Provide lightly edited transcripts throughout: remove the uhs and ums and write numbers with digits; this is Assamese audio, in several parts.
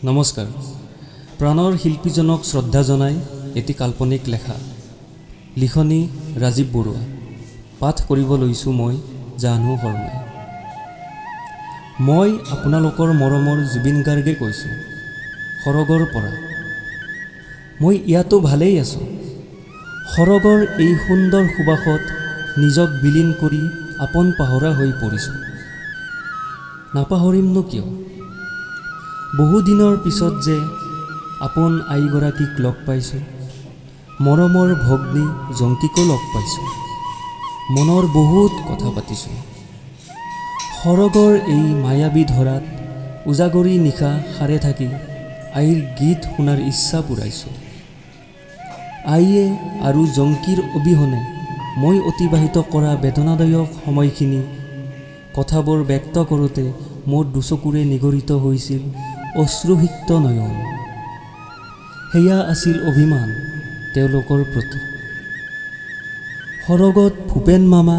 নমস্কাৰ। প্ৰাণৰ শিল্পীজনক শ্ৰদ্ধা জনাই এটি কাল্পনিক লেখা। লিখনি ৰাজীৱ বৰুৱা। পাঠ কৰিব লৈছোঁ মই জাহ্নু শৰ্মাই। মই আপোনালোকৰ মৰমৰ জুবিন গাৰ্গে কৈছোঁ, সৰগৰ পৰা। মই ইয়াতো ভালেই আছোঁ। সৰগৰ এই সুন্দৰ সুবাসত নিজক বিলীন কৰি আপোন পাহৰা হৈ পৰিছোঁ। নাপাহৰিমনো কিয়? বহুদিনৰ পিছত যে আপোন আইগৰাকীক লগ পাইছোঁ, মৰমৰ ভগ্নী জংকীকো লগ পাইছোঁ, মনৰ বহুত কথা পাতিছোঁ। সৰগৰ এই মায়াবী ধৰাত উজাগৰি নিশা সাৰে থাকি আইৰ গীত শুনাৰ ইচ্ছা পূৰাইছোঁ। আইয়ে আৰু জংকীৰ অবিহনে মই অতিবাহিত কৰা বেদনাদায়ক সময়খিনি কথাবোৰ ব্যক্ত কৰোঁতে মোৰ দুচকুৰে নিগৰিত হৈছিল অশ্ৰুসিক্ত নয়ন। সেয়া আছিল অভিমান তেওঁলোকৰ প্ৰতি। সৰগত ভূপেন মামা,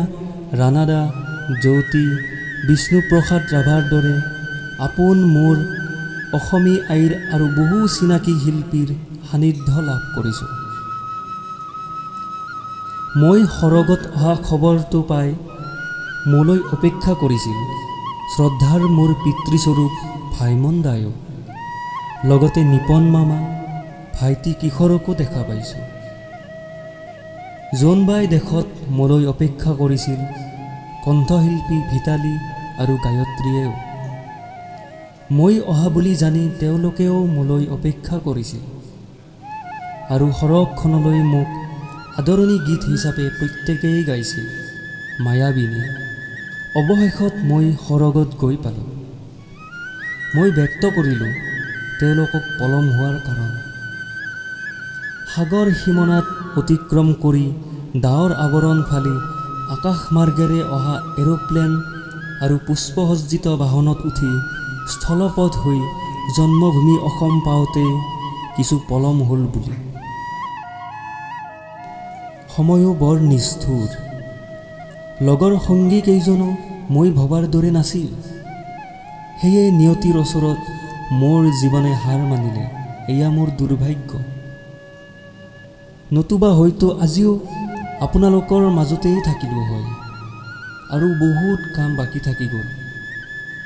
ৰাণাদা, জ্যোতি, বিষ্ণুপ্ৰসাদ ৰাভাৰ দৰে আপোন মোৰ অসমী আইৰ আৰু বহু চিনাকি শিল্পীৰ সান্নিধ্য লাভ কৰিছোঁ। মই সৰগত অহা খবৰটো পাই মোলৈ অপেক্ষা কৰিছিল শ্ৰদ্ধাৰ মোৰ পিতৃস্বৰূপ ভাইমন দায়ো, লগতে নিপন মামা, ভাইটি কিশোৰকো দেখা পাইছোঁ। জোনবাই দেশত মোলৈ অপেক্ষা কৰিছিল কণ্ঠশিল্পী ভিতালী আৰু গায়ত্ৰীয়েও। মই অহা বুলি জানি তেওঁলোকেও মোলৈ অপেক্ষা কৰিছিল আৰু সৰগখনলৈ মোক আদৰণি গীত হিচাপে প্ৰত্যেকেই গাইছিল মায়াবিনী। অৱশেষত মই সৰগত গৈ পালোঁ। মই ব্যক্ত কৰিলোঁ তেওঁলোকক পলম হোৱাৰ কাৰণ। সাগৰ সীমনাত অতিক্ৰম কৰি ডাৱৰ আৱৰণ ফালি আকাশমাৰ্গেৰে অহা এৰোপ্লেন আৰু পুষ্পসজ্জিত বাহনত উঠি স্থলপথ হৈ জন্মভূমি অসম পাওঁতেই কিছু পলম হ'ল বুলি। সময়ো বৰ নিষ্ঠুৰ। লগৰ সংগী কেইজনো মই ভবাৰ দৰে নাছিল। সেয়ে নিয়তিৰ ওচৰত মোৰ জীৱনে হাৰ মানিলে। এয়া মোৰ দুৰ্ভাগ্য। নতুবা হয়তো আজিও আপোনালোকৰ মাজতেই থাকিলোঁ হয়। আৰু বহুত কাম বাকী থাকি গ'ল।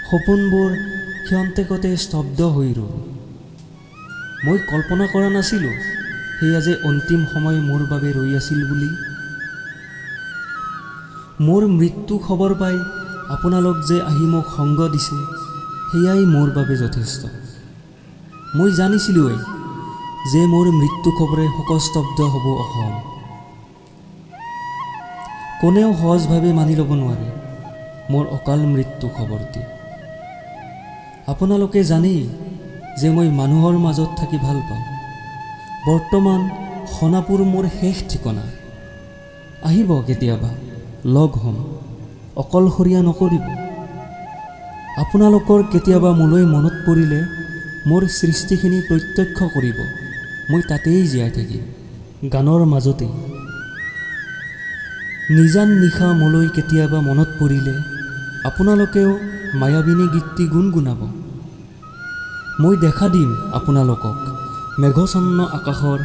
সপোনবোৰ ক্ষন্তেকতে স্তব্ধ হৈ ৰ'ল। মই কল্পনা কৰা নাছিলোঁ সেয়া যে অন্তিম সময় মোৰ বাবে ৰৈ আছিল বুলি। মোৰ মৃত্যু খবৰ পাই আপোনালোক যে আহি মোক সংগ দিছে, সেয়াই মোৰ বাবে যথেষ্ট। মই জানিছিলোঁৱেই যে মোৰ মৃত্যু খবৰে শোকস্তব্ধ হ'ব অসম। কোনেও সহজভাৱে মানি ল'ব নোৱাৰে মোৰ অকাল মৃত্যু খবৰটি। আপোনালোকে জানেই যে মই মানুহৰ মাজত থাকি ভাল পাওঁ। বৰ্তমান সোণাপুৰ মোৰ শেষ ঠিকনা। আহিব কেতিয়াবা, লগ হ'ম। অকলশৰীয়া নকৰিব। আপোনালোকৰ কেতিয়াবা মোলৈ মনত পৰিলে মোৰ সৃষ্টিখিনি প্ৰত্যক্ষ কৰিব। মই তাতেই জীয়াই থাকিম, গানৰ মাজতেই। নিজান নিশা মোলৈ কেতিয়াবা মনত পৰিলে আপোনালোকেও মায়াবিনী গীতটি গুণগুণাব। মই দেখা দিম আপোনালোকক মেঘছন্ন আকাশৰ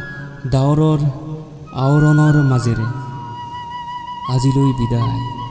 ডাৱৰৰ আৱৰণৰ মাজেৰে। আজিলৈ বিদায়।